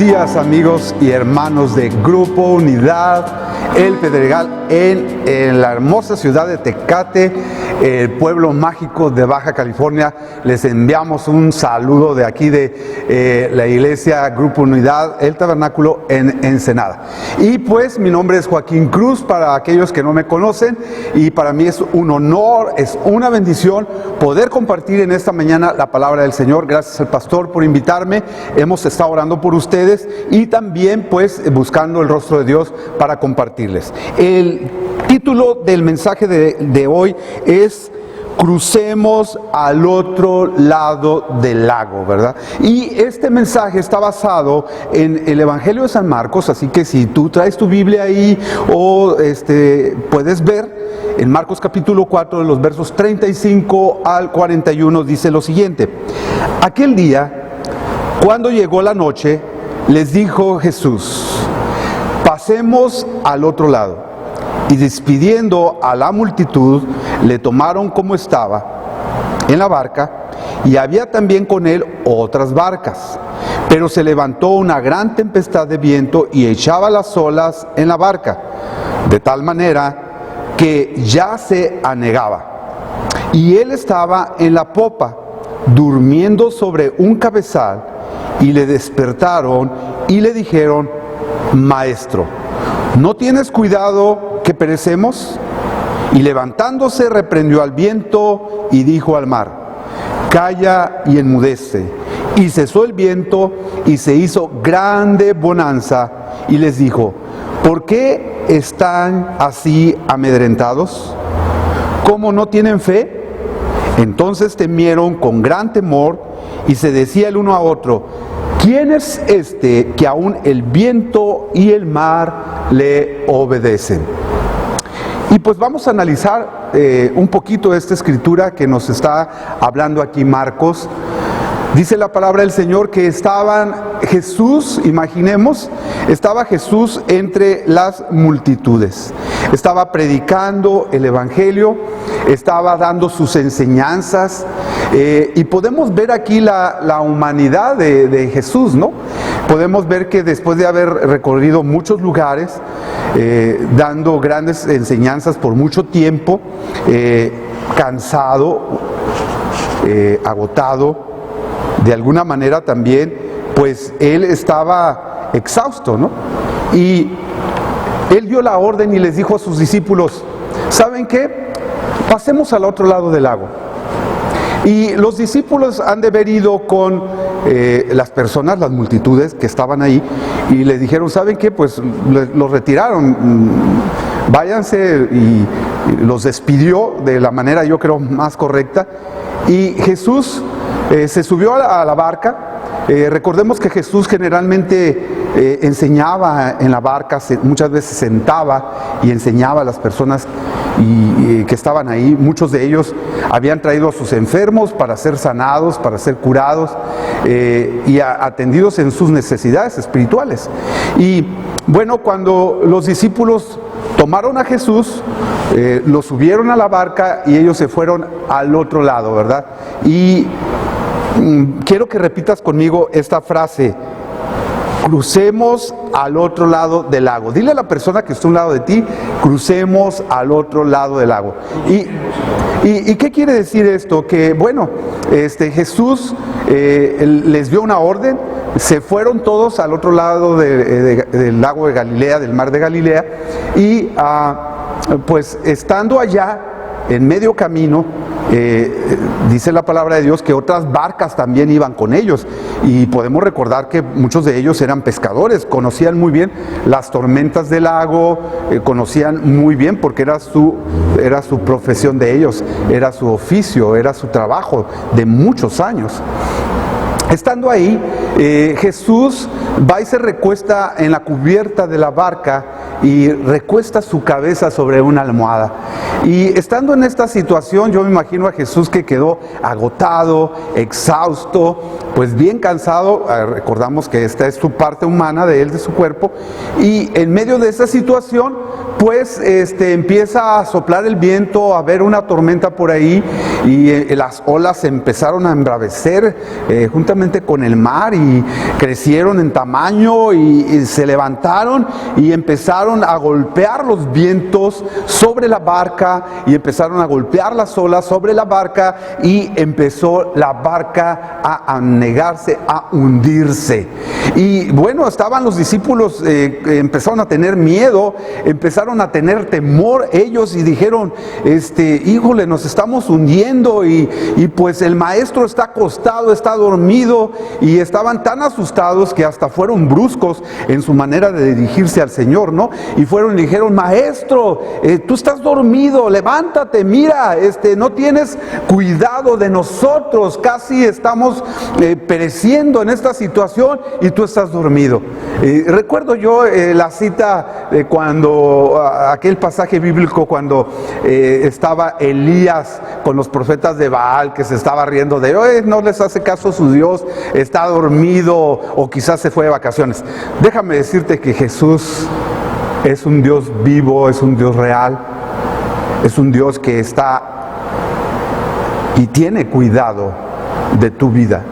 días, amigos y hermanos de Grupo Unidad El Pedregal en la hermosa ciudad de Tecate, el pueblo mágico de Baja California. Les enviamos un saludo de aquí de la iglesia Grupo Unidad El Tabernáculo en Ensenada. Y pues mi nombre es Joaquín Cruz, para aquellos que no me conocen, y para mí es un honor, es una bendición poder compartir en esta mañana la palabra del Señor. Gracias al pastor por invitarme. Hemos estado orando por ustedes y también pues buscando el rostro de Dios para compartirles. El título del mensaje de hoy es Crucemos al otro lado del lago, ¿verdad? Y este mensaje está basado en el Evangelio de San Marcos, así que si tú traes tu Biblia ahí o puedes ver en Marcos capítulo 4, de los versos 35 al 41, dice lo siguiente: aquel día, cuando llegó la noche, les dijo Jesús: pasemos al otro lado. Y despidiendo a la multitud, le tomaron como estaba en la barca, y había también con él otras barcas. Pero se levantó una gran tempestad de viento y echaba las olas en la barca, de tal manera que ya se anegaba. Y él estaba en la popa, durmiendo sobre un cabezal, y le despertaron y le dijeron: Maestro, ¿no tienes cuidado que perecemos? Y levantándose reprendió al viento y dijo al mar: calla y enmudece. Y cesó el viento y se hizo grande bonanza. Y les dijo: ¿por qué están así amedrentados? ¿Cómo no tienen fe? Entonces temieron con gran temor y se decía el uno a otro: ¿quién es este que aún el viento y el mar le obedecen? Y pues vamos a analizar un poquito esta escritura que nos está hablando aquí Marcos. Dice la palabra del Señor que estaban Jesús, imaginemos, estaba Jesús entre las multitudes. Estaba predicando el Evangelio, estaba dando sus enseñanzas, y podemos ver aquí la humanidad de Jesús, ¿no? Podemos ver que después de haber recorrido muchos lugares, dando grandes enseñanzas por mucho tiempo, cansado, agotado, de alguna manera también, pues él estaba exhausto, ¿no? Y él dio la orden y les dijo a sus discípulos: ¿saben qué? Pasemos al otro lado del lago. Y los discípulos han de haber ido con las personas, las multitudes que estaban ahí, y les dijeron: ¿saben qué? Pues los retiraron, váyanse, y los despidió de la manera, yo creo, más correcta. Y Jesús se subió a la barca. Recordemos que Jesús generalmente enseñaba en la barca, muchas veces sentaba y enseñaba a las personas que estaban ahí. Muchos de ellos habían traído a sus enfermos para ser sanados, para ser curados y atendidos en sus necesidades espirituales. Y bueno, cuando los discípulos tomaron a Jesús, lo subieron a la barca y ellos se fueron al otro lado, ¿verdad? Y quiero que repitas conmigo esta frase: crucemos al otro lado del lago. Dile a la persona que está a un lado de ti: crucemos al otro lado del lago. ¿Y qué quiere decir esto? Que bueno, Jesús les dio una orden, se fueron todos al otro lado del lago de Galilea, del mar de Galilea, y pues estando allá en medio camino, dice la palabra de Dios que otras barcas también iban con ellos, y podemos recordar que muchos de ellos eran pescadores, conocían muy bien las tormentas del lago, conocían muy bien, porque era su profesión de ellos, era su oficio, era su trabajo de muchos años. Estando ahí, Jesús va y se recuesta en la cubierta de la barca y recuesta su cabeza sobre una almohada. Y estando en esta situación, yo me imagino a Jesús que quedó agotado, exhausto, pues bien cansado. Recordamos que esta es su parte humana de él, de su cuerpo. Y en medio de esa situación, pues empieza a soplar el viento, a haber una tormenta por ahí, y las olas se empezaron a embravecer juntamente con el mar y crecieron en tamaño y se levantaron y empezaron a golpear los vientos sobre la barca y empezaron a golpear las olas sobre la barca y empezó la barca a anegarse, a hundirse. Y bueno, estaban los discípulos, empezaron a tener miedo, empezaron a tener temor ellos y dijeron, híjole, nos estamos hundiendo y pues el maestro está acostado, está dormido, y estaban tan asustados que hasta fueron bruscos en su manera de dirigirse al Señor, ¿no? Y fueron y dijeron, maestro, tú estás dormido, levántate, mira, no tienes cuidado de nosotros, casi estamos pereciendo en esta situación y tú estás dormido. Recuerdo yo la cita de cuando, aquel pasaje bíblico cuando estaba Elías con los profetas de Baal, que se estaba riendo de ellos, no les hace caso su Dios, está dormido o quizás se fue de vacaciones. Déjame decirte que Jesús es un Dios vivo, es un Dios real, es un Dios que está y tiene cuidado de tu vida,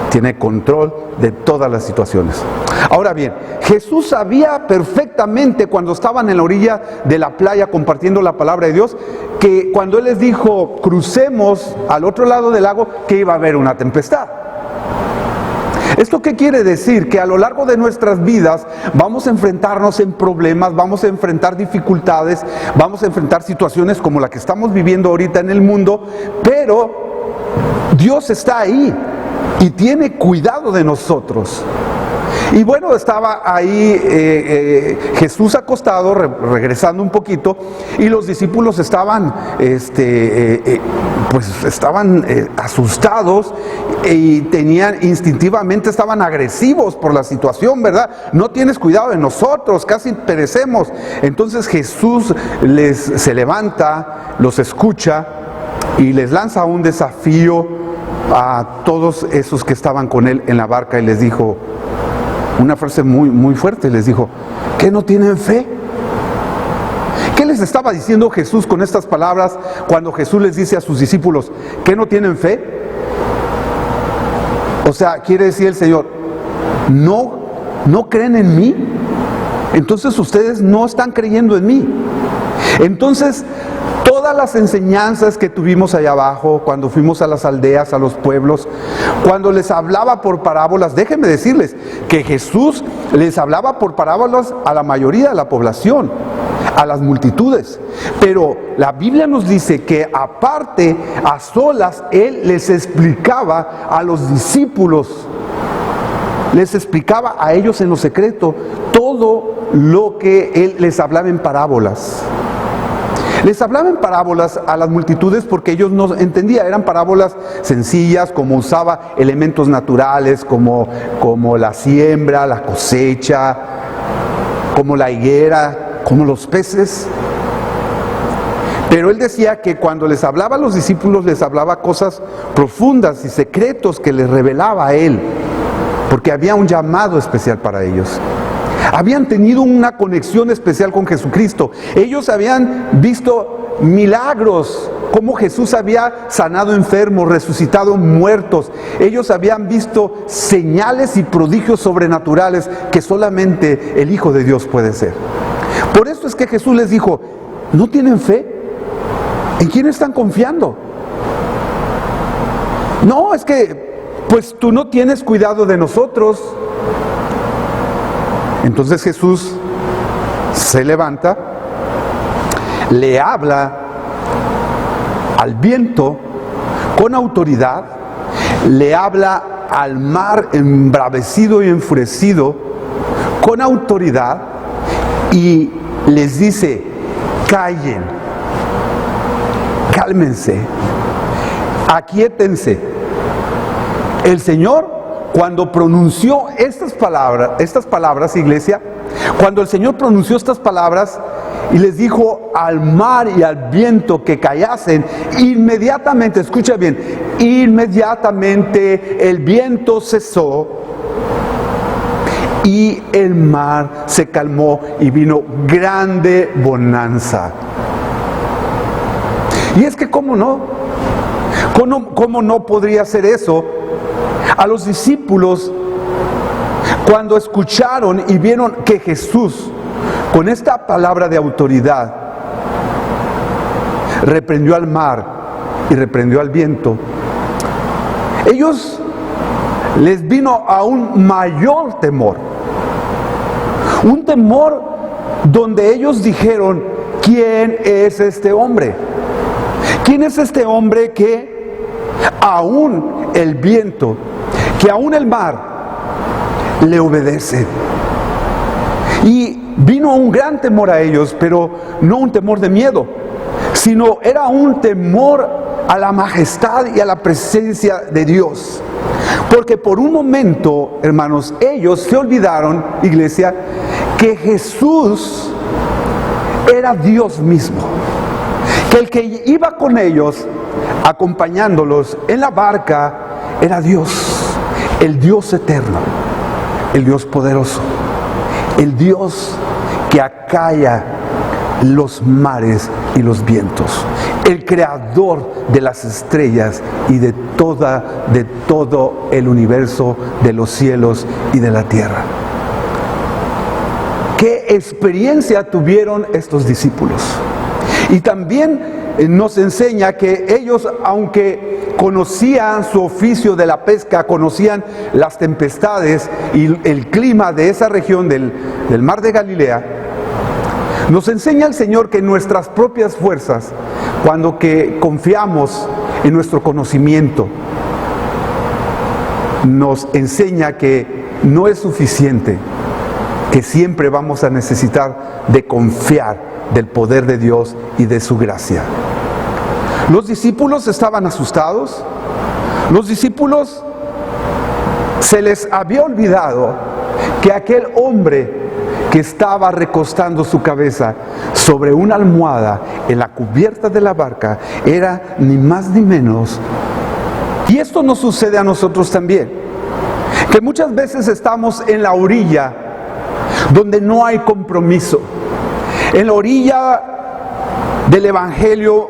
tiene control de todas las situaciones. Ahora bien, Jesús sabía perfectamente cuando estaban en la orilla de la playa compartiendo la palabra de Dios, que cuando Él les dijo, crucemos al otro lado del lago, que iba a haber una tempestad. ¿Esto qué quiere decir? Que a lo largo de nuestras vidas vamos a enfrentarnos en problemas, vamos a enfrentar dificultades, vamos a enfrentar situaciones como la que estamos viviendo ahorita en el mundo, pero Dios está ahí y tiene cuidado de nosotros. Y bueno, estaba ahí Jesús acostado, regresando un poquito, y los discípulos estaban, estaban asustados y instintivamente estaban agresivos por la situación, ¿verdad? No tienes cuidado de nosotros, casi perecemos. Entonces Jesús se levanta, los escucha y les lanza un desafío a todos esos que estaban con Él en la barca y les dijo una frase muy, muy fuerte, les dijo, ¿qué no tienen fe? ¿Qué les estaba diciendo Jesús con estas palabras cuando Jesús les dice a sus discípulos, ¿qué no tienen fe? O sea, quiere decir el Señor, ¿no creen en mí? Entonces ustedes no están creyendo en mí. Entonces, todas las enseñanzas que tuvimos allá abajo, cuando fuimos a las aldeas, a los pueblos, cuando les hablaba por parábolas, déjenme decirles que Jesús les hablaba por parábolas a la mayoría de la población, a las multitudes. Pero la Biblia nos dice que aparte, a solas, Él les explicaba a los discípulos, les explicaba a ellos en lo secreto todo lo que Él les hablaba en parábolas. Les hablaba en parábolas a las multitudes porque ellos no entendían, eran parábolas sencillas, como usaba elementos naturales, como la siembra, la cosecha, como la higuera, como los peces. Pero Él decía que cuando les hablaba a los discípulos, les hablaba cosas profundas y secretos que les revelaba a Él, porque había un llamado especial para ellos. Habían tenido una conexión especial con Jesucristo. Ellos habían visto milagros, como Jesús había sanado enfermos, resucitado muertos. Ellos habían visto señales y prodigios sobrenaturales que solamente el Hijo de Dios puede hacer. Por eso es que Jesús les dijo, ¿no tienen fe? ¿En quién están confiando? No, es que pues tú no tienes cuidado de nosotros. Entonces Jesús se levanta, le habla al viento con autoridad, le habla al mar embravecido y enfurecido con autoridad y les dice, callen, cálmense, aquíétense. El Señor, cuando pronunció estas palabras, iglesia, cuando el Señor pronunció estas palabras y les dijo al mar y al viento que callasen, inmediatamente, escucha bien, inmediatamente el viento cesó y el mar se calmó y vino grande bonanza. Y es que, ¿cómo no? ¿Cómo no podría ser eso? A los discípulos, cuando escucharon y vieron que Jesús, con esta palabra de autoridad, reprendió al mar y reprendió al viento, ellos les vino a un mayor temor. Un temor donde ellos dijeron: ¿quién es este hombre? ¿Quién es este hombre que aún el viento, que aún el mar le obedece? Y vino un gran temor a ellos, pero no un temor de miedo, sino era un temor a la majestad y a la presencia de Dios. Porque por un momento, hermanos, ellos se olvidaron, iglesia, que Jesús era Dios mismo, que el que iba con ellos, acompañándolos en la barca, era Dios, el Dios eterno, el Dios poderoso, el Dios que acalla los mares y los vientos, el creador de las estrellas y de todo el universo, de los cielos y de la tierra. ¿Qué experiencia tuvieron estos discípulos? Y también nos enseña que ellos, aunque conocían su oficio de la pesca, conocían las tempestades y el clima de esa región del mar de Galilea, nos enseña el Señor que nuestras propias fuerzas, cuando que confiamos en nuestro conocimiento, nos enseña que no es suficiente, que siempre vamos a necesitar de confiar del poder de Dios y de su gracia. Los discípulos estaban asustados. Los discípulos se les había olvidado que aquel hombre que estaba recostando su cabeza sobre una almohada en la cubierta de la barca era ni más ni menos. Y esto nos sucede a nosotros también, que muchas veces estamos en la orilla donde no hay compromiso. En la orilla del Evangelio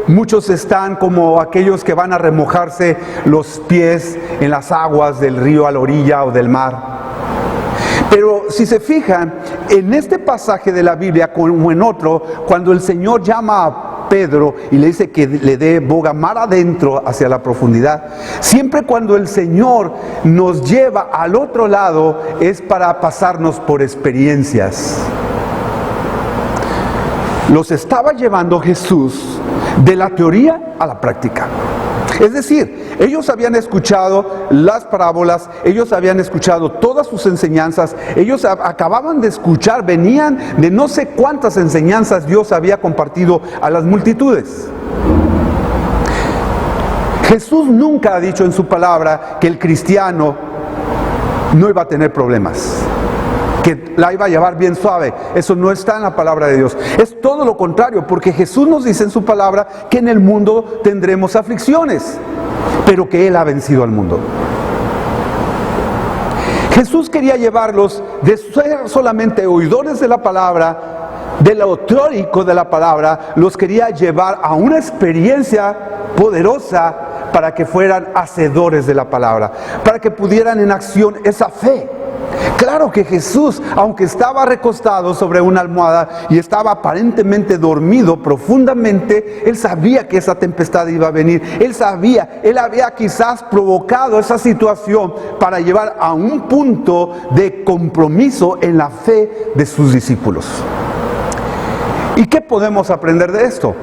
muchos están como aquellos que van a remojarse los pies en las aguas del río a la orilla o del mar. Pero si se fijan, en este pasaje de la Biblia como en otro, cuando el Señor llama a Pedro y le dice que le dé boga mar adentro hacia la profundidad, siempre cuando el Señor nos lleva al otro lado es para pasarnos por experiencias. Los estaba llevando Jesús de la teoría a la práctica. Es decir, ellos habían escuchado las parábolas, ellos habían escuchado todas sus enseñanzas, ellos acababan de escuchar, venían de no sé cuántas enseñanzas Dios había compartido a las multitudes. Jesús nunca ha dicho en su palabra que el cristiano no iba a tener problemas, que la iba a llevar bien suave. Eso no está en la palabra de Dios. Es todo lo contrario, porque Jesús nos dice en su palabra que en el mundo tendremos aflicciones, pero que Él ha vencido al mundo. Jesús quería llevarlos de ser solamente oidores de la palabra, de lo teórico de la palabra, los quería llevar a una experiencia poderosa para que fueran hacedores de la palabra, para que pudieran en acción esa fe. Claro que Jesús, aunque estaba recostado sobre una almohada y estaba aparentemente dormido profundamente, Él sabía que esa tempestad iba a venir. Él había quizás provocado esa situación para llevar a un punto de compromiso en la fe de sus discípulos. ¿Y qué podemos aprender de esto?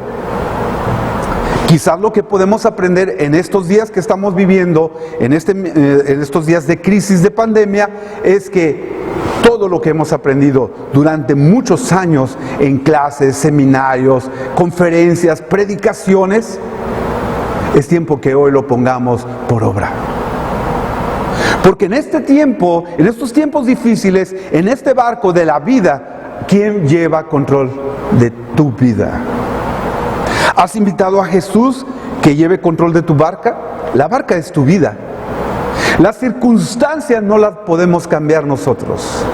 Quizás lo que podemos aprender en estos días que estamos viviendo, en estos días de crisis, de pandemia, es que todo lo que hemos aprendido durante muchos años en clases, seminarios, conferencias, predicaciones, es tiempo que hoy lo pongamos por obra. Porque en este tiempo, en estos tiempos difíciles, en este barco de la vida, ¿quién lleva control de tu vida? ¿Has invitado a Jesús que lleve control de tu barca? La barca es tu vida. Las circunstancias no las podemos cambiar nosotros.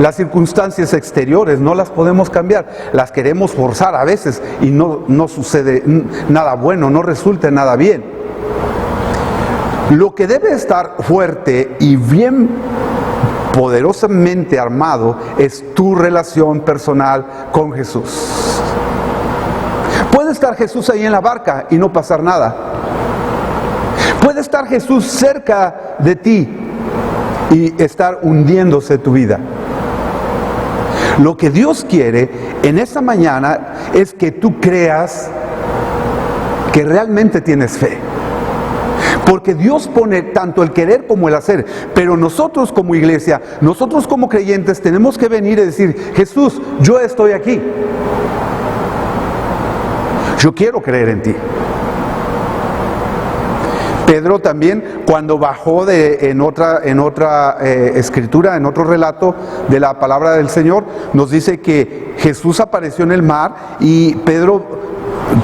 Las circunstancias exteriores no las podemos cambiar, las queremos forzar a veces y no sucede nada bueno, no resulta nada bien. Lo que debe estar fuerte y bien poderosamente armado es tu relación personal con Jesús. Puede estar Jesús ahí en la barca y no pasar nada. Puede estar Jesús cerca de ti y estar hundiéndose tu vida. Lo que Dios quiere en esta mañana es que tú creas que realmente tienes fe. Porque Dios pone tanto el querer como el hacer. Pero nosotros como iglesia, nosotros como creyentes tenemos que venir y decir: Jesús, yo estoy aquí. Yo quiero creer en ti. Pedro también, cuando bajó en otra escritura, en otro relato de la palabra del Señor, nos dice que Jesús apareció en el mar y Pedro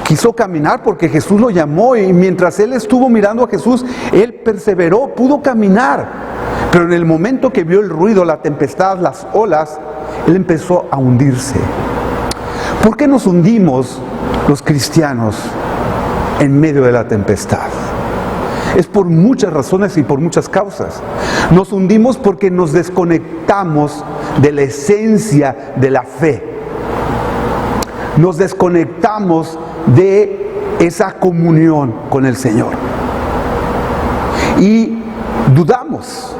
quiso caminar porque Jesús lo llamó, y mientras él estuvo mirando a Jesús, él perseveró, pudo caminar. Pero en el momento que vio el ruido, la tempestad, las olas, él empezó a hundirse. ¿Por qué nos hundimos los cristianos en medio de la tempestad? Es por muchas razones y por muchas causas. Nos hundimos porque nos desconectamos de la esencia de la fe. Nos desconectamos de esa comunión con el Señor. Y dudamos.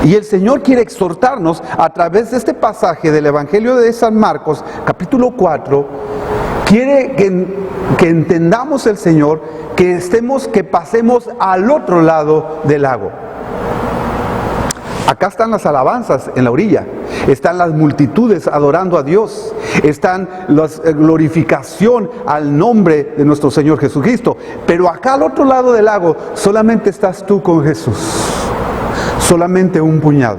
Y el Señor quiere exhortarnos a través de este pasaje del Evangelio de San Marcos, capítulo 4. Quiere que entendamos el Señor, que pasemos al otro lado del lago. Acá están las alabanzas en la orilla, están las multitudes adorando a Dios, están la glorificación al nombre de nuestro Señor Jesucristo. Pero acá al otro lado del lago solamente estás tú con Jesús, solamente un puñado.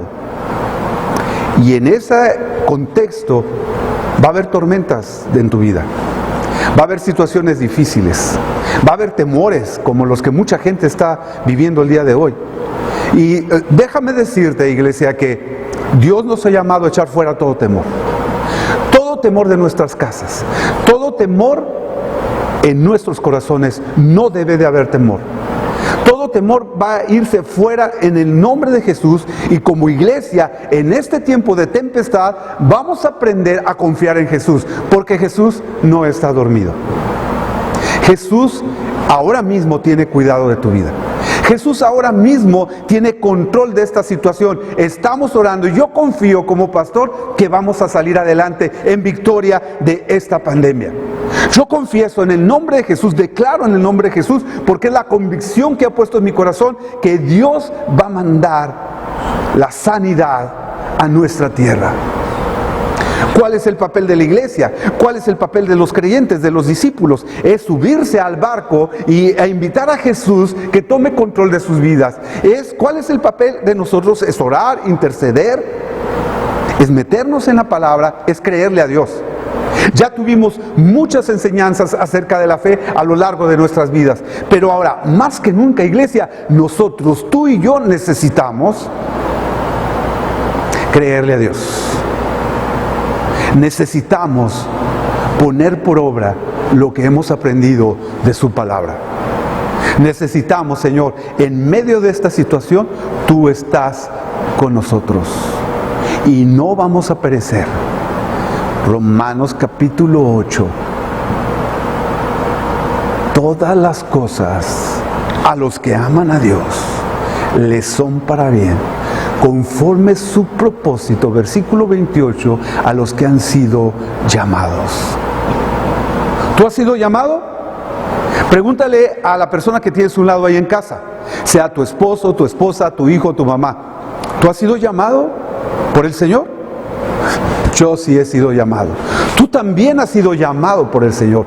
Y en ese contexto va a haber tormentas en tu vida. Va a haber situaciones difíciles, va a haber temores como los que mucha gente está viviendo el día de hoy. Y déjame decirte, iglesia, que Dios nos ha llamado a echar fuera todo temor de nuestras casas, todo temor en nuestros corazones. No debe de haber temor. Todo temor va a irse fuera en el nombre de Jesús, y como iglesia en este tiempo de tempestad vamos a aprender a confiar en Jesús, porque Jesús no está dormido. Jesús ahora mismo tiene cuidado de tu vida. Jesús ahora mismo tiene control de esta situación. Estamos orando y yo confío como pastor que vamos a salir adelante en victoria de esta pandemia. Yo confieso en el nombre de Jesús, declaro en el nombre de Jesús, porque es la convicción que ha puesto en mi corazón, que Dios va a mandar la sanidad a nuestra tierra. ¿Cuál es el papel de la iglesia? ¿Cuál es el papel de los creyentes, de los discípulos? Es subirse al barco e invitar a Jesús que tome control de sus vidas. ¿Cuál es el papel de nosotros? Es orar, interceder, es meternos en la palabra, es creerle a Dios. Ya tuvimos muchas enseñanzas acerca de la fe a lo largo de nuestras vidas, pero ahora, más que nunca, iglesia, nosotros, tú y yo, necesitamos creerle a Dios. Necesitamos poner por obra lo que hemos aprendido de su palabra. Necesitamos, Señor, en medio de esta situación, tú estás con nosotros y no vamos a perecer. Romanos capítulo 8. Todas las cosas a los que aman a Dios les son para bien, conforme su propósito, versículo 28, a los que han sido llamados. ¿Tú has sido llamado? Pregúntale a la persona que tienes a un lado ahí en casa, sea tu esposo, tu esposa, tu hijo, tu mamá. ¿Tú has sido llamado por el Señor? Yo sí he sido llamado. Tú también has sido llamado por el Señor.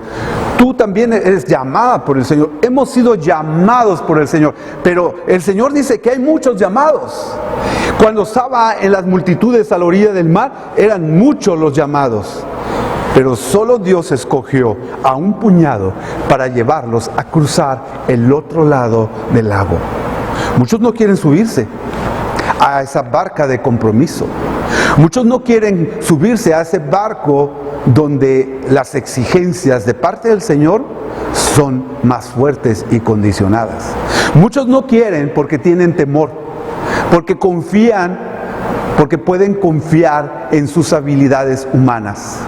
Tú también eres llamada por el Señor. Hemos sido llamados por el Señor. Pero el Señor dice que hay muchos llamados. Cuando estaba en las multitudes a la orilla del mar, eran muchos los llamados. Pero solo Dios escogió a un puñado para llevarlos a cruzar el otro lado del lago. Muchos no quieren subirse a esa barca de compromiso. Muchos no quieren subirse a ese barco donde las exigencias de parte del Señor son más fuertes y condicionadas. Muchos no quieren porque tienen temor, porque pueden confiar en sus habilidades humanas.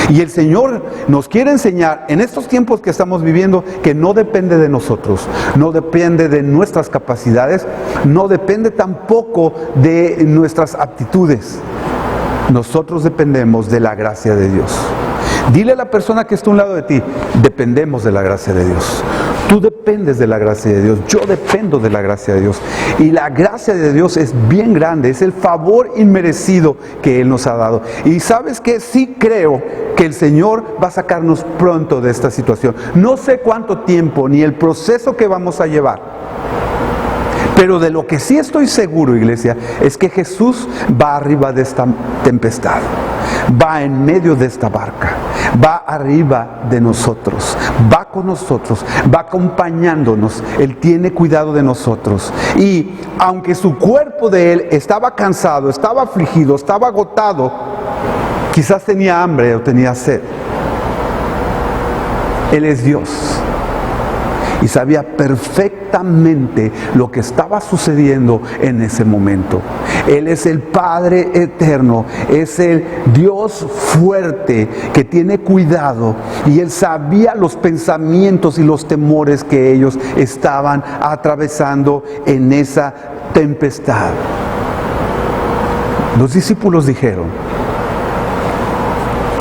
Y el Señor nos quiere enseñar en estos tiempos que estamos viviendo que no depende de nosotros, no depende de nuestras capacidades, no depende tampoco de nuestras aptitudes. Nosotros dependemos de la gracia de Dios. Dile a la persona que está a un lado de ti, dependemos de la gracia de Dios. Tú dependes de la gracia de Dios, yo dependo de la gracia de Dios. Y la gracia de Dios es bien grande, es el favor inmerecido que Él nos ha dado. Y ¿sabes qué? Sí creo que el Señor va a sacarnos pronto de esta situación. No sé cuánto tiempo ni el proceso que vamos a llevar. Pero de lo que sí estoy seguro, iglesia, es que Jesús va arriba de esta tempestad, va en medio de esta barca, va arriba de nosotros, va con nosotros, va acompañándonos. Él tiene cuidado de nosotros. Y aunque su cuerpo de Él estaba cansado, estaba afligido, estaba agotado, quizás tenía hambre o tenía sed, Él es Dios. Y sabía perfectamente lo que estaba sucediendo en ese momento. Él es el Padre eterno, es el Dios fuerte que tiene cuidado. Y Él sabía los pensamientos y los temores que ellos estaban atravesando en esa tempestad. Los discípulos dijeron: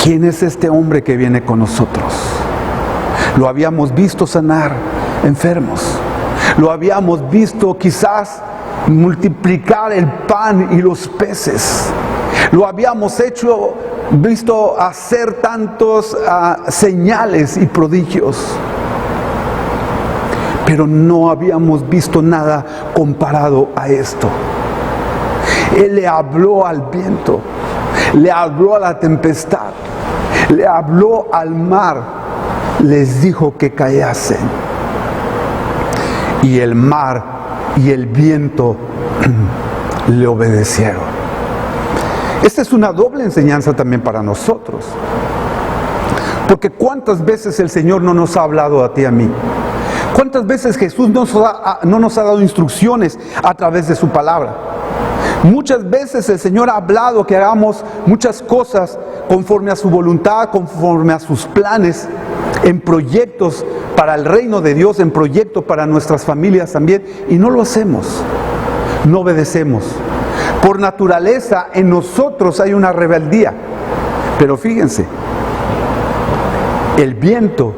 ¿quién es este hombre que viene con nosotros? Lo habíamos visto sanar enfermos, lo habíamos visto quizás multiplicar el pan y los peces, lo habíamos visto hacer tantos señales y prodigios, pero no habíamos visto nada comparado a esto. Él le habló al viento, le habló a la tempestad, le habló al mar, les dijo que callasen. Y el mar y el viento le obedecieron. Esta es una doble enseñanza también para nosotros. Porque ¿cuántas veces el Señor no nos ha hablado a ti y a mí? ¿Cuántas veces Jesús no nos ha dado instrucciones a través de su palabra? Muchas veces el Señor ha hablado que hagamos muchas cosas conforme a su voluntad, conforme a sus planes, en proyectos para el reino de Dios, en proyectos para nuestras familias también, y no lo hacemos, no obedecemos. Por naturaleza en nosotros hay una rebeldía. Pero fíjense, el viento,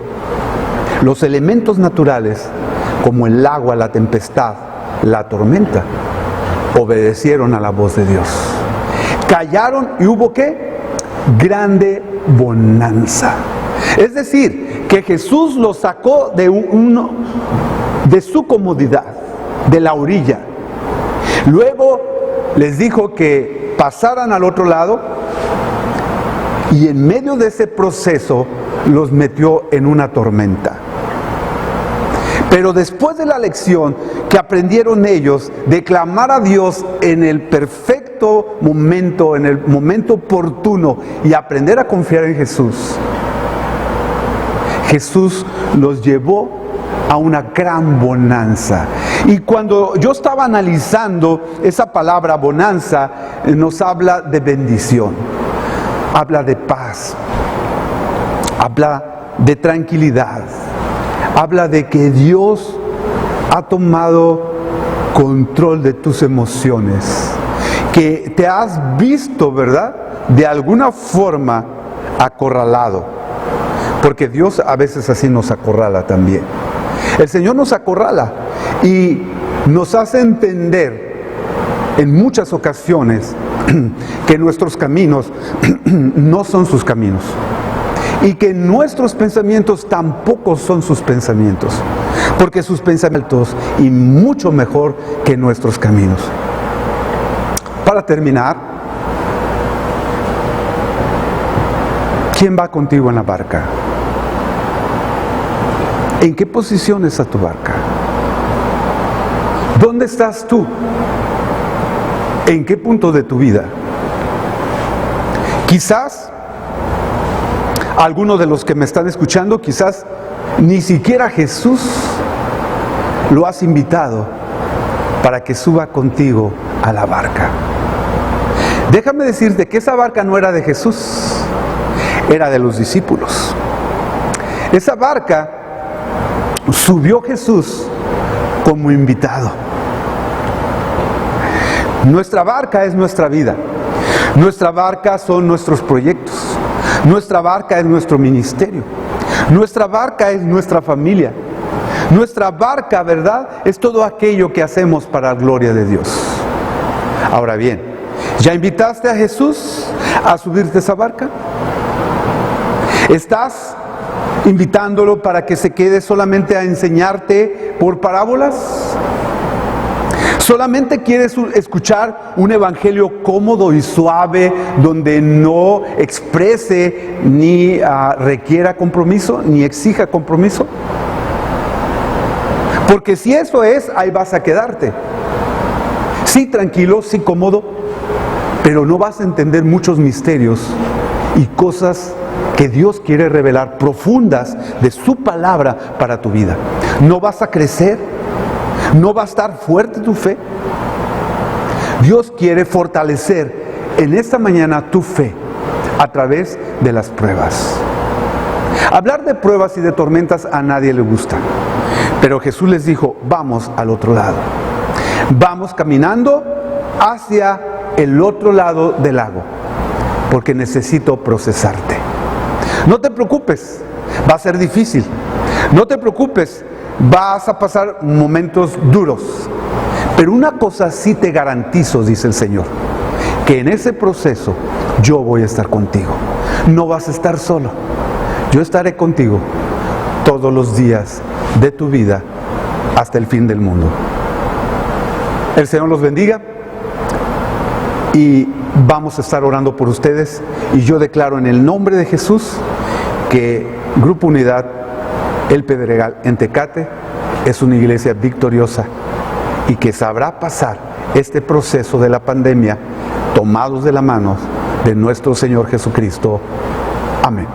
los elementos naturales, como el agua, la tempestad, la tormenta, obedecieron a la voz de Dios. Callaron y hubo ¿qué? Grande bonanza. Es decir, que Jesús los sacó de su comodidad, de la orilla. Luego les dijo que pasaran al otro lado y en medio de ese proceso los metió en una tormenta. Pero después de la lección que aprendieron ellos de clamar a Dios en el perfecto momento, en el momento oportuno, y aprender a confiar en Jesús, Jesús los llevó a una gran bonanza. Y cuando yo estaba analizando esa palabra bonanza, nos habla de bendición, habla de paz, habla de tranquilidad, habla de que Dios ha tomado control de tus emociones, que te has visto, ¿verdad?, de alguna forma acorralado. Porque Dios a veces así nos acorrala también. El Señor nos acorrala y nos hace entender en muchas ocasiones que nuestros caminos no son sus caminos y que nuestros pensamientos tampoco son sus pensamientos, porque sus pensamientos y mucho mejor que nuestros caminos. Para terminar, ¿quién va contigo en la barca? ¿En qué posición está tu barca? ¿Dónde estás tú? ¿En qué punto de tu vida? Quizás algunos de los que me están escuchando, quizás ni siquiera Jesús lo has invitado para que suba contigo a la barca. Déjame decirte que esa barca no era de Jesús, era de los discípulos. Esa barca subió Jesús como invitado. Nuestra barca es nuestra vida. Nuestra barca son nuestros proyectos. Nuestra barca es nuestro ministerio. Nuestra barca es nuestra familia. Nuestra barca, ¿verdad?, es todo aquello que hacemos para la gloria de Dios. Ahora bien, ¿ya invitaste a Jesús a subirte a esa barca? ¿Estás invitándolo para que se quede solamente a enseñarte por parábolas? ¿Solamente quieres escuchar un evangelio cómodo y suave, donde no exprese ni requiera compromiso, ni exija compromiso? Porque si eso es, ahí vas a quedarte. Sí, tranquilo, sí, cómodo, pero no vas a entender muchos misterios y cosas que Dios quiere revelar, profundas de su palabra para tu vida. No vas a crecer, no va a estar fuerte tu fe. Dios quiere fortalecer en esta mañana tu fe a través de las pruebas. Hablar de pruebas y de tormentas a nadie le gusta, pero Jesús les dijo: vamos al otro lado. Vamos caminando hacia el otro lado del lago, porque necesito procesarte. No te preocupes, va a ser difícil. No te preocupes, vas a pasar momentos duros. Pero una cosa sí te garantizo, dice el Señor, que en ese proceso yo voy a estar contigo. No vas a estar solo. Yo estaré contigo todos los días de tu vida hasta el fin del mundo. El Señor los bendiga y vamos a estar orando por ustedes. Y yo declaro en el nombre de Jesús que Grupo Unidad, El Pedregal en Tecate, es una iglesia victoriosa y que sabrá pasar este proceso de la pandemia tomados de la mano de nuestro Señor Jesucristo. Amén.